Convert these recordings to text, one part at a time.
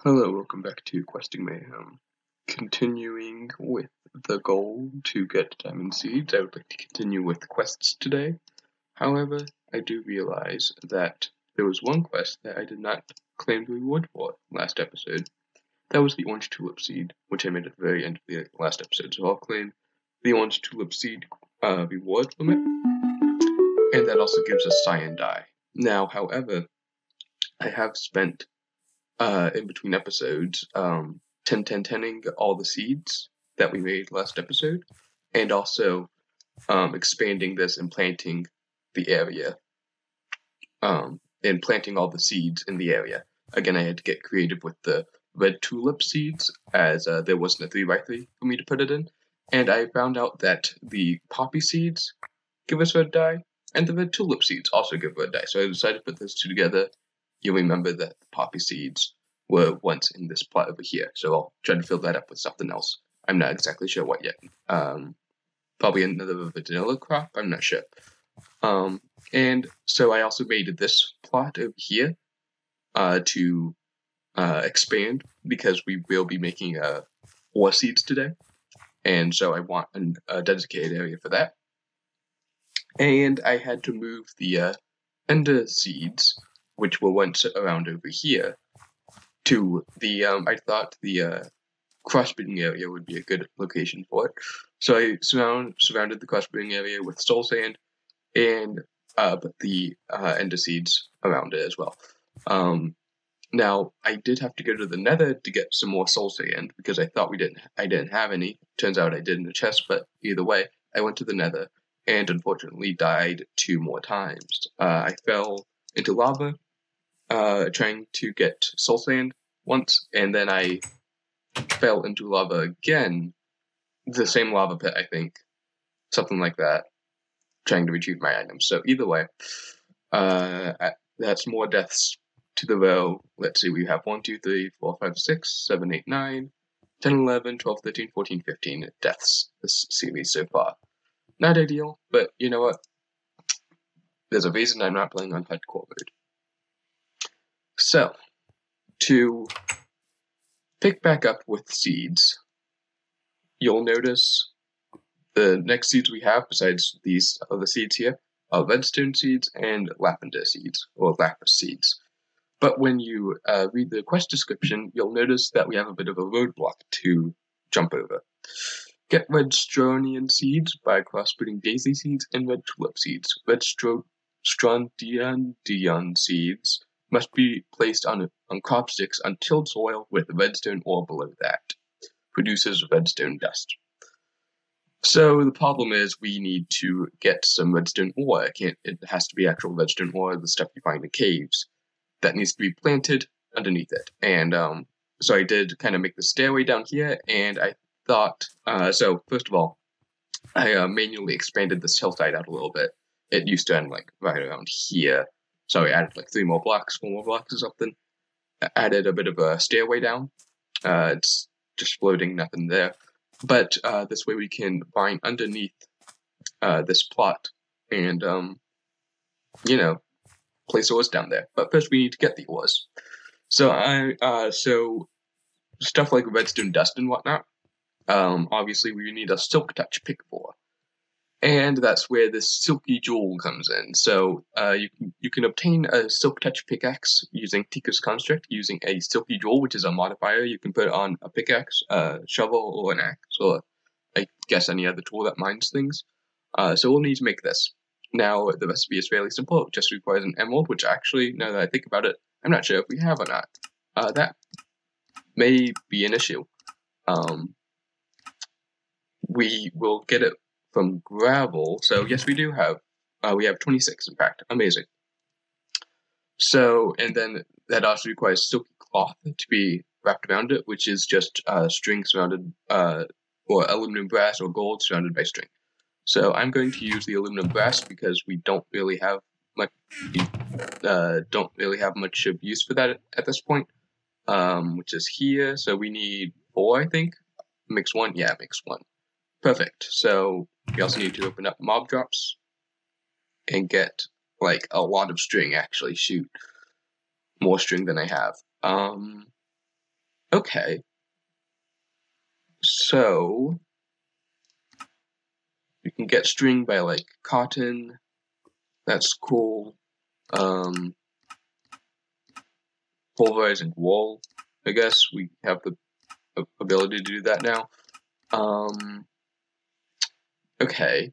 Hello, welcome back to Questing Mayhem. Continuing with the goal to get diamond seeds, I would like to continue with quests today. However, I do realize that there was one quest that I did not claim the reward for last episode. That was the orange tulip seed, which I made at the very end of the last episode. So I'll claim the orange tulip seed reward from it, and that also gives us cyan dye. Now, however, I have spent in between episodes, 10-10-10ing all the seeds that we made last episode, and also expanding this and planting the area, and planting all the seeds in the area. Again, I had to get creative with the red tulip seeds, as there wasn't a 3x3 for me to put it in, and I found out that the poppy seeds give us red dye, and the red tulip seeds also give red dye, so I decided to put those two together. You'll remember that the poppy seeds were once in this plot over here, so I'll try to fill that up with something else. I'm not exactly sure what yet. Probably another vanilla crop, I'm not sure. And so I also made this plot over here to expand, because we will be making ore seeds today, and so I want a dedicated area for that. And I had to move the ender seeds, which were once around over here, to the, I thought the crossbreeding area would be a good location for it. So I surrounded the crossbreeding area with soul sand, and put the ender seeds around it as well. Now, I did have to go to the nether to get some more soul sand, because I thought I didn't have any. Turns out I did in a chest, but either way, I went to the nether, and unfortunately died 2 more times. I fell into lava, trying to get soul sand once, and then I fell into lava again, the same lava pit, I think, something like that, trying to retrieve my items. So either way, that's more deaths to the row. Let's see, we have 1, 2, 3, 4, 5, 6, 7, 8, 9, 10, 11, 12, 13, 14, 15 deaths this series so far. Not ideal, but you know what? There's a reason I'm not playing on hardcore mode. So, to pick back up with seeds, you'll notice the next seeds we have, besides these other seeds here, are redstone seeds and lavender seeds, or lapis seeds. But when you read the quest description, you'll notice that we have a bit of a roadblock to jump over. Get red strontian seeds by crossbreeding daisy seeds and red tulip seeds. Red strontian seeds must be placed on crop sticks on tilled soil with redstone ore below that. Produces redstone dust. So the problem is we need to get some redstone ore. It has to be actual redstone ore, the stuff you find in caves. That needs to be planted underneath it. And so I did kind of make the stairway down here, and I thought, so first of all, I manually expanded this hillside out a little bit. It used to end like right around here. So I added like 4 more blocks or something. I added a bit of a stairway down. It's just floating, nothing there. But this way we can mine underneath this plot and, place ores down there. But first we need to get the ores. So so stuff like redstone dust and whatnot, obviously we need a silk touch pick for. And that's where this silky jewel comes in. So you can obtain a silk touch pickaxe using Tika's construct, using a silky jewel, which is a modifier you can put on a pickaxe, a shovel, or an axe, or I guess any other tool that mines things. So we'll need to make this. Now, the recipe is fairly simple. It just requires an emerald, which actually, now that I think about it, I'm not sure if we have or not. That may be an issue. We will get it from gravel. So yes, we do have. We have 26, in fact. Amazing. So, and then that also requires silky cloth to be wrapped around it, which is just string surrounded, or aluminum brass or gold surrounded by string. So I'm going to use the aluminum brass because we don't really have much of use for that at this point, which is here. So we need 4, I think. Mix 1, yeah, mix 1. Perfect. So we also need to open up mob drops and get like a lot of string. Actually, shoot, more string than I have. Okay. So you can get string by like cotton. That's cool. Pulverizing wool. I guess we have the ability to do that now. Okay.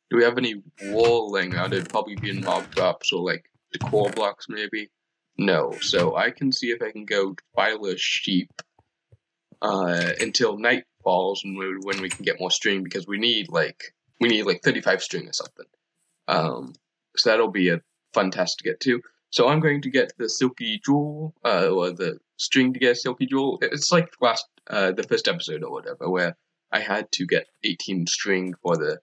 Do we have any wool laying around? It'd probably be in mob drops or like decor blocks maybe. No. So I can see if I can go file a sheep until night falls when we can get more string, because we need like 35 string or something. So that'll be a fun task to get to. So I'm going to get the silky jewel, or the string to get a silky jewel. It's like the first episode or whatever, where I had to get 18 string for the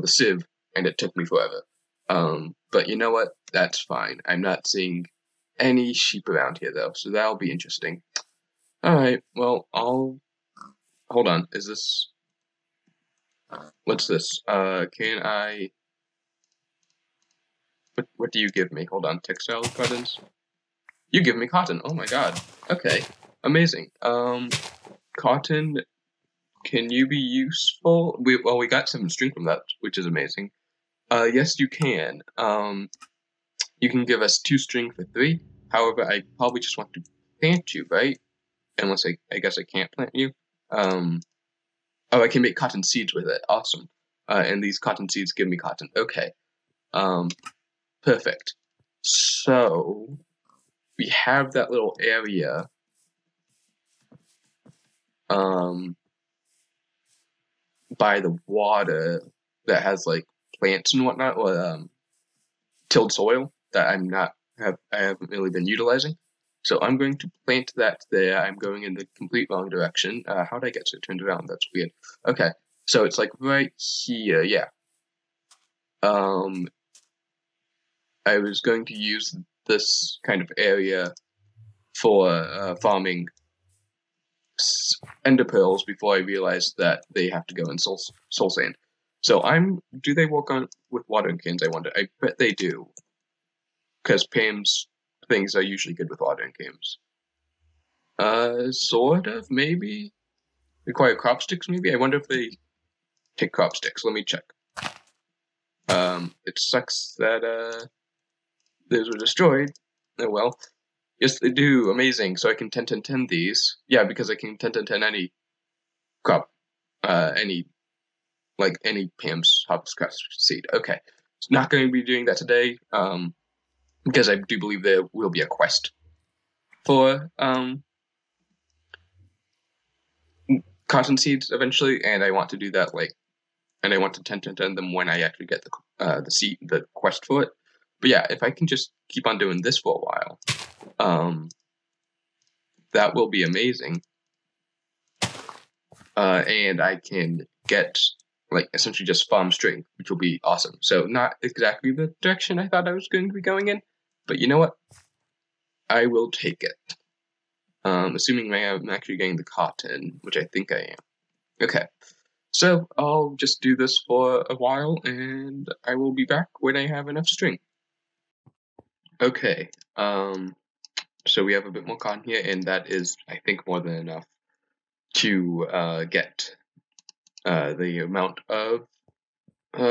sieve, and it took me forever. But you know what? That's fine. I'm not seeing any sheep around here though, so that'll be interesting. Alright, well, hold on, what's this? Can I, what do you give me? Hold on, textile cartons? You give me cotton, oh my god, okay, amazing. Cotton, can you be useful? We got 7 string from that, which is amazing. Yes, you can. You can give us 2 string for 3, however, I probably just want to plant you, right? Unless I guess I can't plant you. Oh, I can make cotton seeds with it. Awesome. And these cotton seeds give me cotton. Okay. Perfect. So we have that little area by the water that has like plants and whatnot, or tilled soil that I haven't really been utilizing. So I'm going to plant that there. I'm going in the complete wrong direction. How did I get so turned around? That's weird. Okay, so it's like right here, yeah. I was going to use this kind of area for farming ender pearls before I realized that they have to go in soul sand. So do they work with watering cans, I wonder? I bet they do. Because Pam's things are usually good with watering cans. Sort of, maybe? Require crop sticks, maybe? I wonder if they take crop sticks. Let me check. It sucks that, those were destroyed. Oh well. Yes, they do. Amazing. So I can 10 these. Yeah, because I can 10 any crop, any Pam's hopscotch seed. Okay. It's not going to be doing that today, because I do believe there will be a quest for, cotton seeds eventually, and I want to do that, and I want to 10 them when I actually get the quest for it. But yeah, if I can just keep on doing this for a while, that will be amazing. And I can get, essentially just farm string, which will be awesome. So not exactly the direction I thought I was going to be going in, but you know what? I will take it. Assuming I'm actually getting the cotton, which I think I am. Okay. So I'll just do this for a while, and I will be back when I have enough string. Okay, so we have a bit more cotton here, and that is, I think, more than enough to get the amount of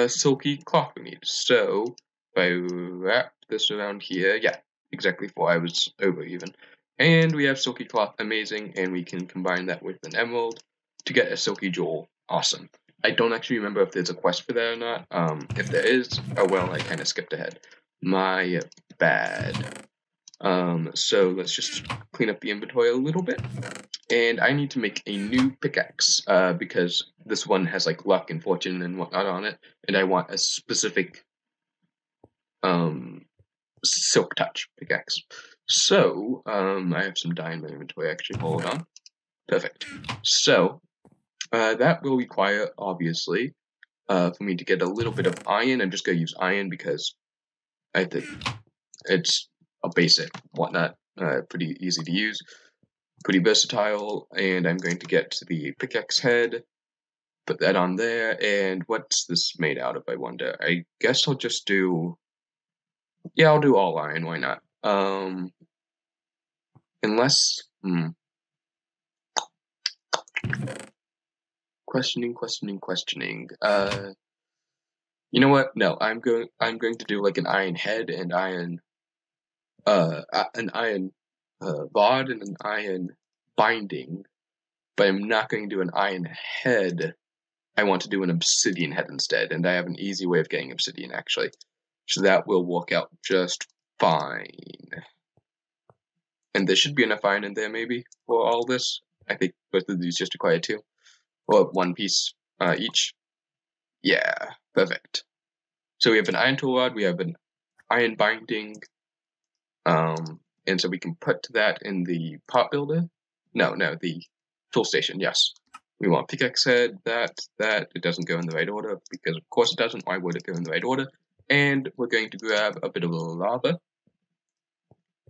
silky cloth we need. So if I wrap this around here, yeah, exactly 4. I was over even. And we have silky cloth, amazing, and we can combine that with an emerald to get a silky jewel. Awesome. I don't actually remember if there's a quest for that or not. If there is, oh well, I kind of skipped ahead. My bad. So let's just clean up the inventory a little bit. And I need to make a new pickaxe, because this one has like luck and fortune and whatnot on it, and I want a specific silk touch pickaxe. So I have some dye in my inventory actually. Hold on. Perfect. So that will require, obviously, for me to get a little bit of iron. I'm just gonna use iron because I think it's a basic whatnot, pretty easy to use, pretty versatile. And I'm going to get the pickaxe head, put that on there. And what's this made out of, I wonder? I guess I'll just do, yeah, I'll do all iron, why not? Unless, questioning. You know what? No, I'm going to do like an iron head and an iron rod and an iron binding, but I'm not going to do an iron head. I want to do an obsidian head instead, and I have an easy way of getting obsidian actually, so that will work out just fine. And there should be enough iron in there maybe for all this. I think both of these just require 2, or 1 piece each. Yeah, perfect. So we have an iron tool rod, we have an iron binding, and so we can put that in the pot builder. No, the tool station, yes. We want pickaxe head, that, it doesn't go in the right order, because of course it doesn't, why would it go in the right order? And we're going to grab a bit of lava,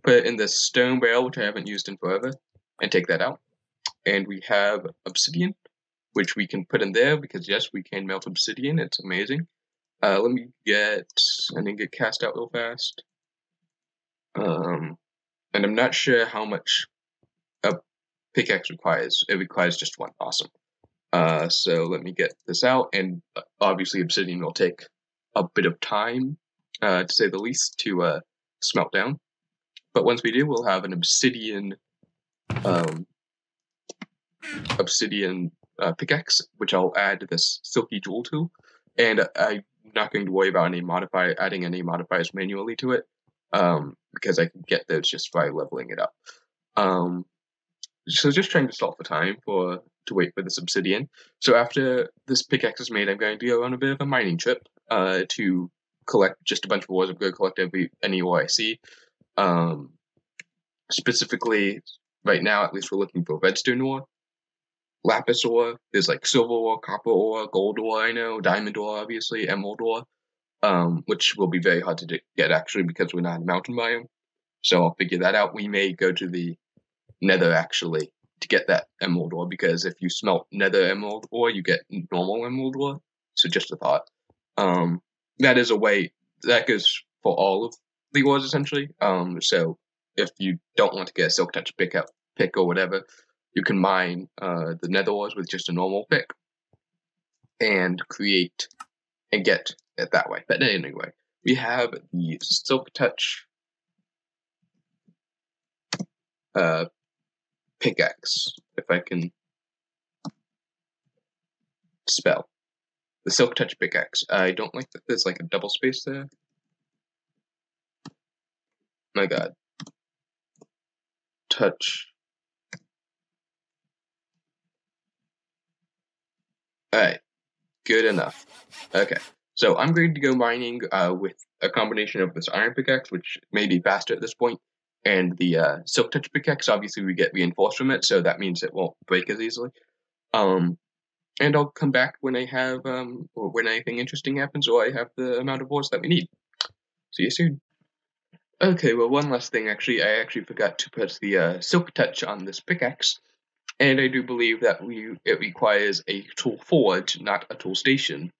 put it in this stone barrel, which I haven't used in forever, and take that out. And we have obsidian, which we can put in there, because yes, we can melt obsidian, it's amazing. Let me get an ingot cast out real fast. And I'm not sure how much a pickaxe requires. It requires just 1. Awesome. So let me get this out, and obviously obsidian will take a bit of time, to say the least, to smelt down. But once we do, we'll have an obsidian pickaxe, which I'll add this silky jewel to, and I'm not going to worry about adding any modifiers manually to it, because I can get those just by leveling it up. So just trying to stall for time to wait for this obsidian. So after this pickaxe is made, I'm going to go on a bit of a mining trip to collect just a bunch of ores. I'm going to collect any ore I see. Specifically, right now, at least we're looking for redstone ore, lapis ore. There's like silver ore, copper ore, gold ore, I know, diamond ore, obviously, emerald ore, which will be very hard to get actually because we're not in a mountain biome. So I'll figure that out. We may go to the nether actually to get that emerald ore, because if you smelt nether emerald ore, you get normal emerald ore. So just a thought. That is a way that goes for all of the ores essentially. So if you don't want to get a silk touch pick or whatever, you can mine the nether ores with just a normal pick and get it that way. But anyway, we have the silk touch pickaxe, if I can spell. The silk touch pickaxe. I don't like that there's like a double space there. My god. Touch. Alright. Good enough. Okay. So I'm going to go mining with a combination of this iron pickaxe, which may be faster at this point, and the silk touch pickaxe. Obviously we get reinforced from it, so that means it won't break as easily. And I'll come back when I have or when anything interesting happens, or I have the amount of ores that we need. See you soon. Okay, well, one last thing, actually. I actually forgot to put the silk touch on this pickaxe, and I do believe that it requires a tool forge, not a tool station,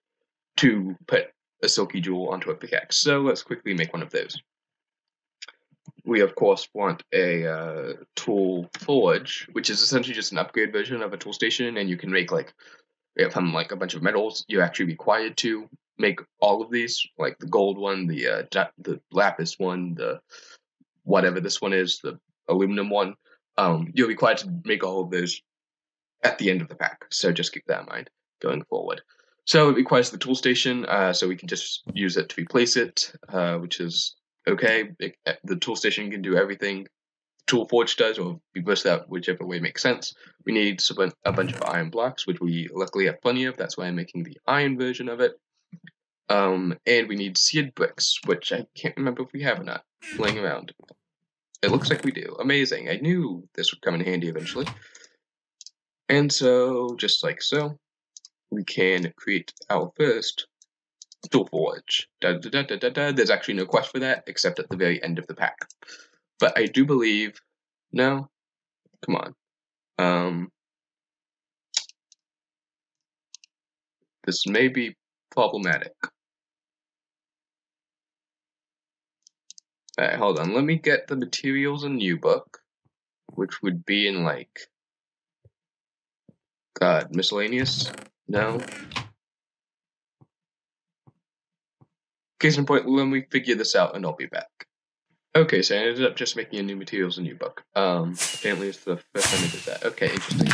to put a silky jewel onto a pickaxe. So let's quickly make one of those. We, of course, want a tool forge, which is essentially just an upgrade version of a tool station, and you can make, from a bunch of metals. You're actually required to make all of these, like the gold one, the lapis one, the whatever this one is, the aluminum one. You're required to make all of those at the end of the pack, so just keep that in mind going forward. So it requires the tool station, so we can just use it to replace it, which is okay. The tool station can do everything tool forge does, or reverse that, whichever way makes sense. We need a bunch of iron blocks, which we luckily have plenty of. That's why I'm making the iron version of it. And we need seared bricks, which I can't remember if we have or not laying around. It looks like we do. Amazing. I knew this would come in handy eventually. And so, just like so, we can create our first tool forge. There's actually no quest for that, except at the very end of the pack. But I do believe... No? Come on. This may be problematic. Alright, hold on. Let me get the materials in new book. which would be in like, God, miscellaneous? No. Case in point, let me figure this out and I'll be back. Okay, so I ended up just making a new materials, a new book. Apparently it's the first time I did that. Okay, interesting.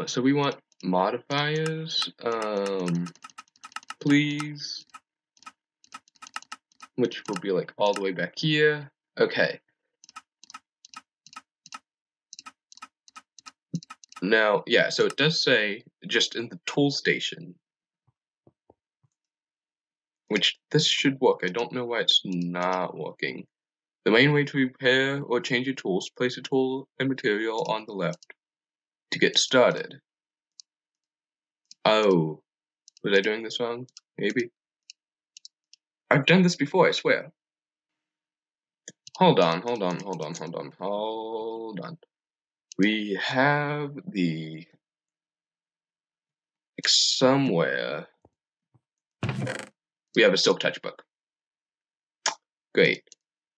So we want modifiers, please, which will be like all the way back here. Okay. Now, yeah, so it does say just in the tool station, which this should work. I don't know why it's not working. The main way to repair or change your tools, place a tool and material on the left to get started. Oh, was I doing this wrong? Maybe. I've done this before, I swear. Hold on. We have the, like, somewhere, we have a silk touch book. Great.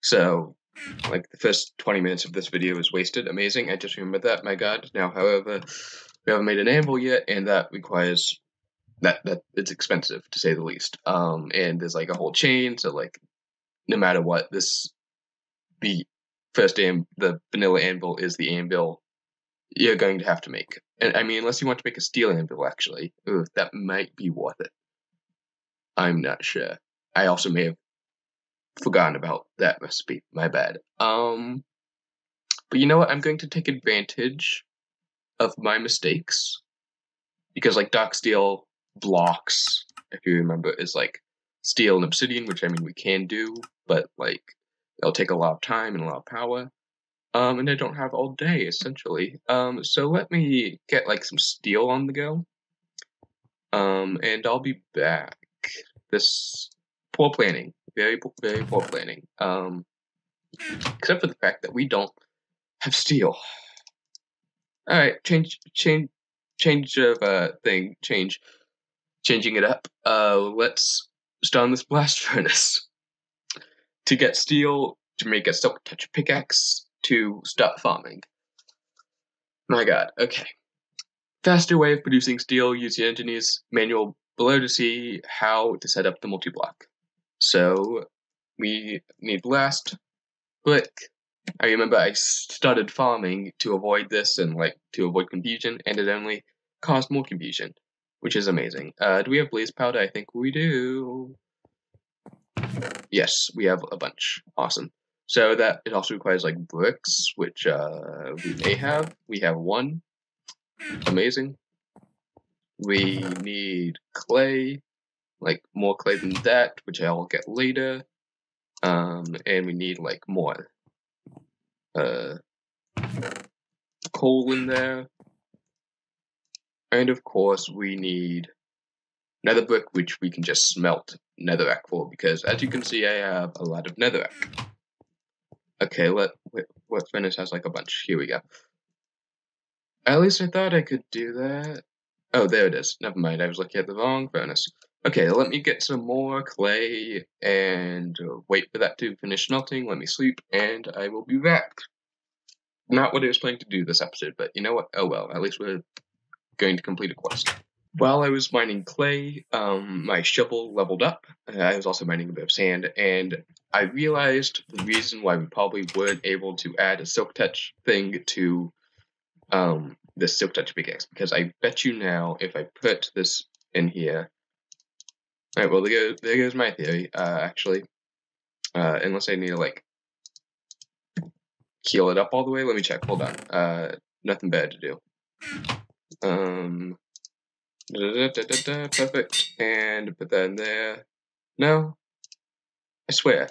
So, like, the first 20 minutes of this video is wasted. Amazing. I just remembered that. My God. Now, however, we haven't made an anvil yet, and that requires that it's expensive, to say the least. And there's like a whole chain, so like no matter what, the vanilla anvil is the anvil you're going to have to make. And I mean, unless you want to make a steel anvil, actually, that might be worth it. I'm not sure. I also may have forgotten about that recipe. My bad. But you know what? I'm going to take advantage of my mistakes, because like dark steel blocks, if you remember, is like steel and obsidian, which I mean we can do, but like it'll take a lot of time and a lot of power. And I don't have all day, essentially. So let me get like some steel on the go. And I'll be back. This poor planning, very poor planning. Except for the fact that we don't have steel. All right, changing it up. Let's start on this blast furnace to get steel, to make a silk touch pickaxe, to start farming. My God. Okay. Faster way of producing steel. Use the engineer's manual below to see how to set up the multi-block. So we need blast, click. I remember I started farming to avoid this and like to avoid confusion, and it only caused more confusion, which is amazing. Do we have blaze powder? I think we do. Yes, we have a bunch. Awesome. So that it also requires like bricks, which we may have. We have one. Amazing. We need clay, like more clay than that, which I'll get later. And we need like more coal in there. And of course we need nether brick, which we can just smelt netherrack for, because as you can see I have a lot of netherrack. Okay, what furnace has like a bunch? Here we go. At least I thought I could do that. Oh, there it is. Never mind, I was looking at the wrong furnace. Okay, let me get some more clay and wait for that to finish smelting. Let me sleep, and I will be back. Not what I was planning to do this episode, but you know what? Oh well, at least we're going to complete a quest. While I was mining clay, my shovel leveled up. I was also mining a bit of sand, and I realized the reason why we probably weren't able to add a silk touch thing to the silk touch pickaxe, because I bet you now if I put this in here. All right, well there goes my theory. Actually, unless I need to like heal it up all the way. Let me check. Hold on. Nothing bad to do. Perfect. And put that in there. No, I swear.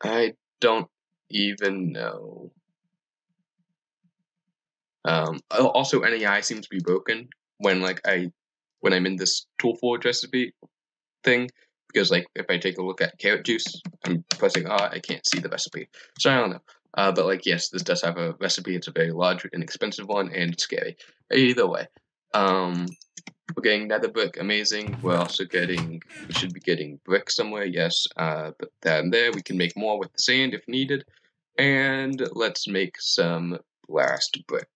I don't even know. Also, NAI seems to be broken when I'm in this tool forge recipe thing, because like if I take a look at carrot juice, I'm pressing R, I can't see the recipe. So I don't know. But like yes, this does have a recipe. It's a very large and expensive one, and it's scary. Either way, We're getting nether brick, amazing. We're also getting, we should be getting brick somewhere, yes. But then there, we can make more with the sand if needed. And let's make some blast brick.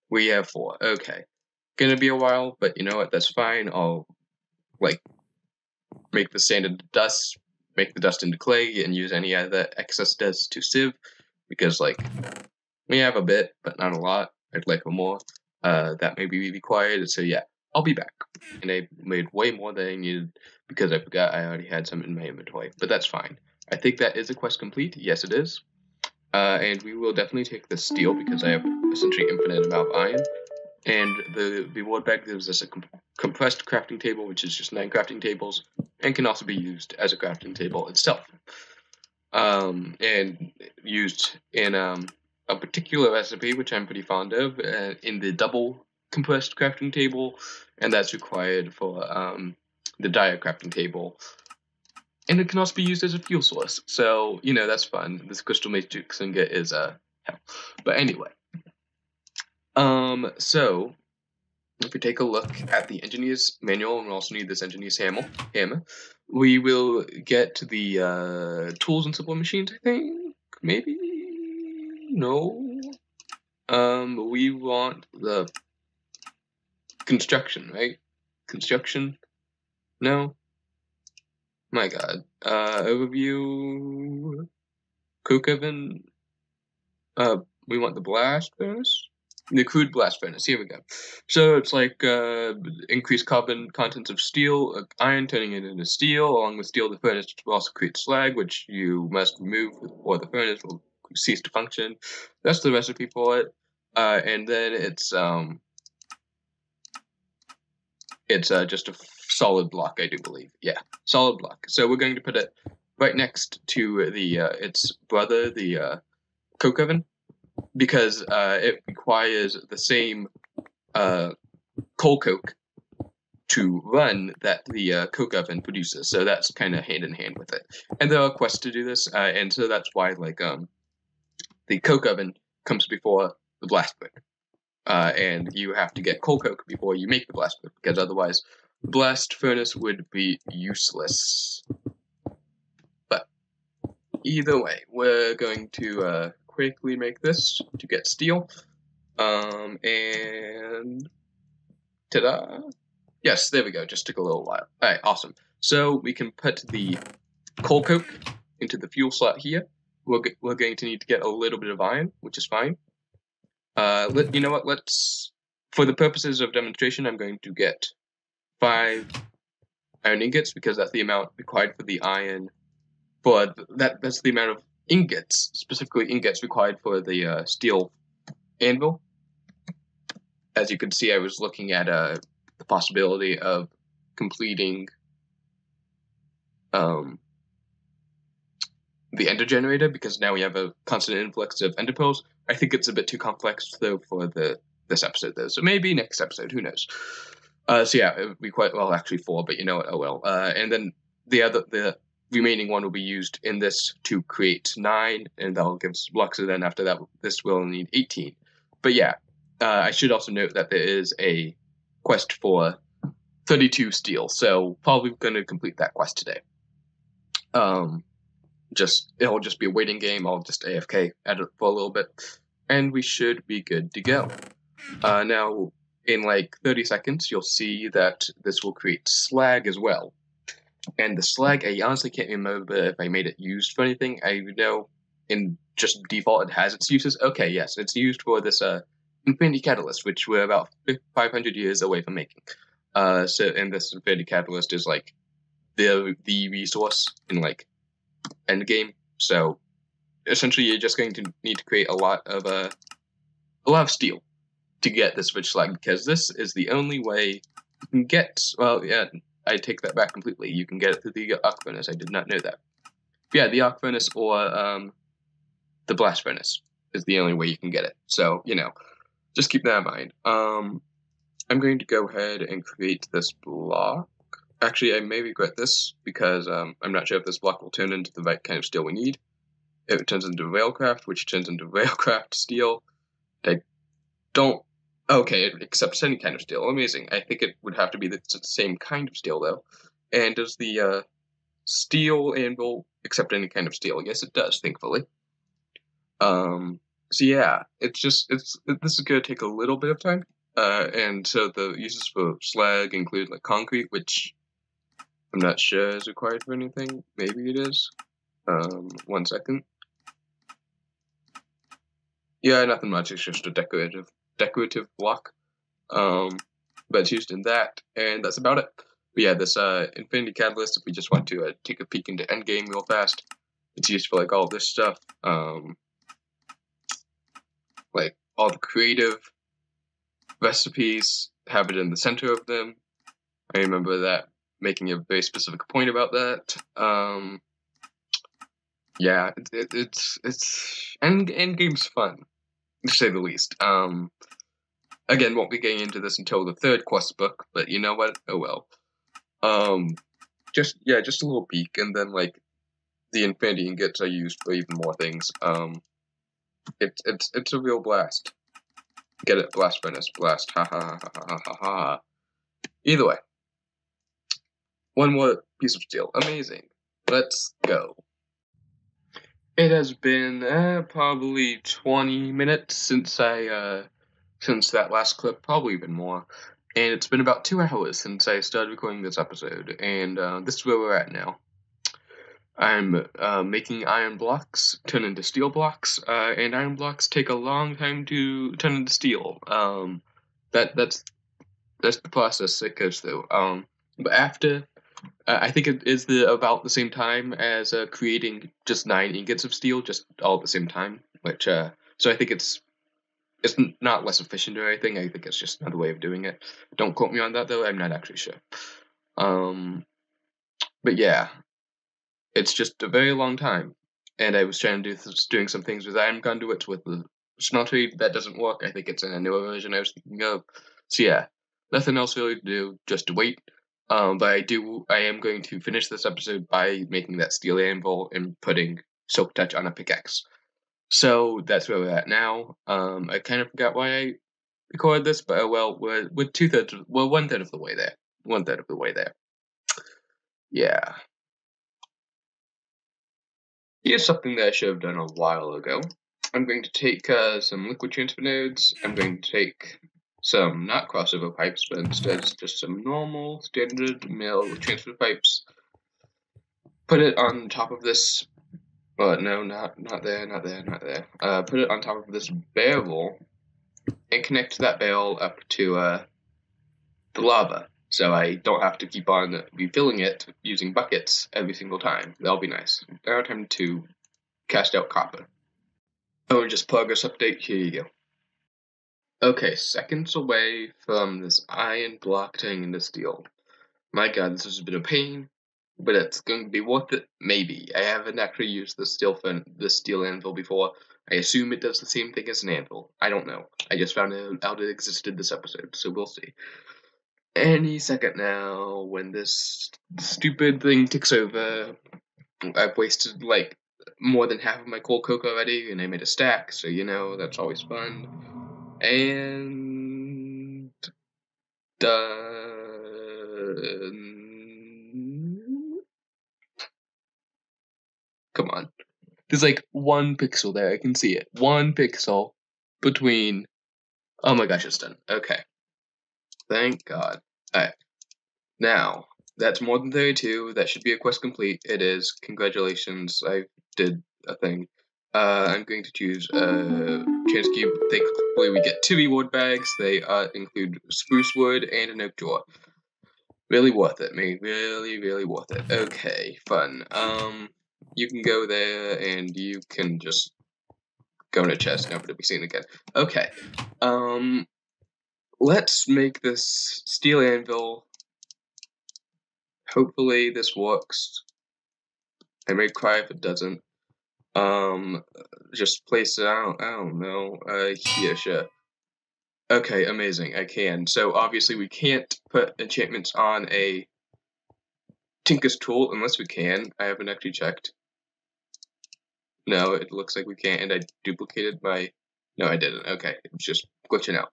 We have 4, okay. Gonna be a while, but you know what, that's fine. I'll, like, make the sand into dust, make the dust into clay, and use any other excess dust to sieve, because, like, we have a bit, but not a lot. I'd like more. That may be required, so yeah, I'll be back. And I made way more than I needed, because I forgot I already had some in my inventory, but that's fine. I think that is a quest complete, yes it is. And we will definitely take the steel, because I have essentially infinite amount of iron. And the reward bag gives us a compressed crafting table, which is just 9 crafting tables, and can also be used as a crafting table itself. And used in a particular recipe, which I'm pretty fond of, in the double compressed crafting table, and that's required for the dire crafting table. And it can also be used as a fuel source, so, you know, that's fun. This crystal matrix ingot is hell. But anyway. So, if we take a look at the engineer's manual, and we also need this engineer's hammer, we will get the tools and simple machines, I think? Maybe? No? We want the construction, right? Construction? No? My god. Overview... Cook oven? We want the blast furnace? The crude blast furnace, here we go. So it's like increased carbon contents of steel, iron turning it into steel. Along with steel, the furnace will also create slag, which you must remove or the furnace will cease to function. That's the recipe for it. And then it's just a solid block, I do believe. Yeah, solid block. So we're going to put it right next to the its brother, the coke oven, because it requires the same coal coke to run that the coke oven produces, so that's kind of hand in hand with it. And there are quests to do this, and so that's why, like, the coke oven comes before the blast brick, and you have to get coal coke before you make the blast brick, because otherwise the blast furnace would be useless. But either way, we're going to quickly make this to get steel. And ta-da! Yes, there we go. Just took a little while. Alright, awesome. So we can put the coal coke into the fuel slot here. We're going to need to get a little bit of iron, which is fine. You know what? Let's, for the purposes of demonstration, I'm going to get 5 iron ingots, because that's the amount required for the iron. For that's the amount of ingots, specifically ingots required for the steel anvil. As you can see, I was looking at the possibility of completing the ender generator, because now we have a constant influx of ender pearls. I think it's a bit too complex though for this episode though, so maybe next episode, who knows. So yeah, it would be quite, well, actually 4, but you know what, oh well. And then the remaining one will be used in this to create 9, and that'll give us blocks, and then after that this will need 18. But yeah, I should also note that there is a quest for 32 steel, so probably going to complete that quest today. It'll just be a waiting game. I'll just AFK at it for a little bit, and we should be good to go. Now, in like 30 seconds, you'll see that this will create slag as well. And the slag, I honestly can't remember if I made it used for anything. I know in just default it has its uses. Okay, yes, it's used for this infinity catalyst, which we're about 500 years away from making. And this infinity catalyst is like the resource in like endgame. So essentially, you're just going to need to create a lot of steel to get this rich slag, because this is the only way you can get. Well, yeah, I take that back completely. You can get it through the arc furnace. I did not know that. Yeah, the arc furnace or the blast furnace is the only way you can get it. So, you know, just keep that in mind. I'm going to go ahead and create this block. Actually, I may regret this, because I'm not sure if this block will turn into the right kind of steel we need. If it turns into railcraft, which turns into railcraft steel, I don't. Okay, it accepts any kind of steel. Amazing. I think it would have to be the same kind of steel, though. And does the steel anvil accept any kind of steel? Yes, it does, thankfully. So yeah, this is gonna take a little bit of time. And so the uses for slag include like concrete, which I'm not sure is required for anything. Maybe it is. 1 second. Yeah, nothing much. It's just a decorative block. But it's used in that, and that's about it. But yeah, this Infinity Catalyst, if we just want to take a peek into Endgame real fast, it's used for like all this stuff. Like all the creative recipes have it in the center of them. I remember that making a very specific point about that. Yeah, it's Endgame's fun, to say the least. Again, won't be getting into this until the 3rd quest book, but you know what? Oh well. Just a little peek, and then like the Infinity Ingots are used for even more things. It's a real blast. Get it? Blast furnace, blast. Ha ha ha ha ha ha ha. Either way, one more piece of steel. Amazing. Let's go. It has been probably 20 minutes since since that last clip, probably even more. And it's been about 2 hours since I started recording this episode, and this is where we're at now. I'm making iron blocks turn into steel blocks, and iron blocks take a long time to turn into steel. That's the process it goes through. But after, I think it is about the same time as creating just 9 ingots of steel, just all at the same time. Which so I think it's not less efficient or anything. I think it's just another way of doing it. Don't quote me on that though. I'm not actually sure. But yeah. It's just a very long time, and I was trying to doing some things with iron conduits with the smeltery. That doesn't work. I think it's in a newer version I was thinking of. So yeah, nothing else really to do, just to wait. But I am going to finish this episode by making that steel anvil and putting Silk Touch on a pickaxe. So that's where we're at now. I kind of forgot why I recorded this, but well, we're 1/3 of the way there. 1/3 of the way there. Yeah. Here's something that I should have done a while ago. I'm going to take some liquid transfer nodes. I'm going to take some not crossover pipes, but instead just some normal standard mill transfer pipes. Put it on top of this. No, not there, not there, not there. Put it on top of this barrel and connect that barrel up to the lava, so I don't have to keep on refilling it using buckets every single time. That'll be nice. Now time to cast out copper. Oh, just progress update, here you go. Okay, seconds away from this iron block turning into steel. My god, this has been a pain, but it's going to be worth it, maybe. I haven't actually used this steel anvil before. I assume it does the same thing as an anvil. I don't know. I just found out it existed this episode, so we'll see. Any second now, when this stupid thing ticks over, I've wasted like more than half of my coal coke already, and I made a stack, so you know, that's always fun. And done. Come on. There's like 1 pixel there, I can see it. 1 pixel between. Oh my gosh, it's done. Okay. Thank God. Alright. Now, that's more than 32. That should be a quest complete. It is. Congratulations. I did a thing. I'm going to choose Chance Cube. Thankfully, we get 2 reward bags. They include spruce wood and an oak drawer. Really worth it, mate. Really, really worth it. Okay, fun. You can go there and you can just go in a chest. Never to be seen again. Okay. Let's make this steel anvil. Hopefully this works. I may cry if it doesn't. Just place it out. I don't know. Here, sure. Okay, amazing. I can. So obviously we can't put enchantments on a Tinker's tool unless we can. I haven't actually checked. No, it looks like we can't, and I duplicated my. No, I didn't. Okay, it was just glitching out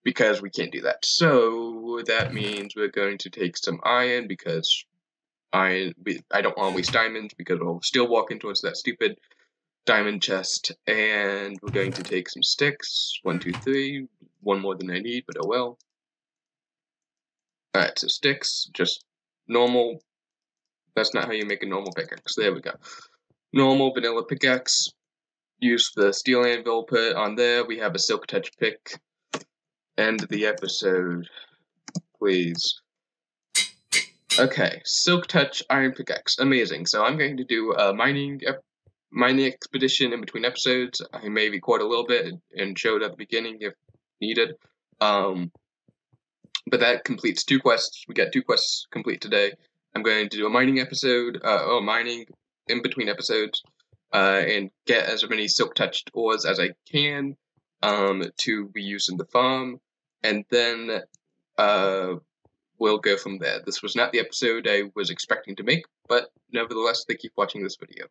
because we can't do that. So that means we're going to take some iron because I don't want to waste diamonds because we'll still walk into that stupid diamond chest, and we're going to take some sticks. 1, 2, 3. One more than I need, but oh well. Alright, so sticks, just normal. That's not how you make a normal pickaxe. There we go. Normal vanilla pickaxe. Use the steel anvil, put it on there. We have a silk touch pick. End the episode, please. Okay, silk touch iron pickaxe, amazing. So I'm going to do a mining expedition in between episodes. I may record a little bit and show it at the beginning if needed. But that completes 2 quests. We got 2 quests complete today. I'm going to do a mining episode, mining in between episodes, and get as many silk touched ores as I can to be used in the farm, and then we'll go from there. This was not the episode I was expecting to make, but nevertheless, thank you for watching this video.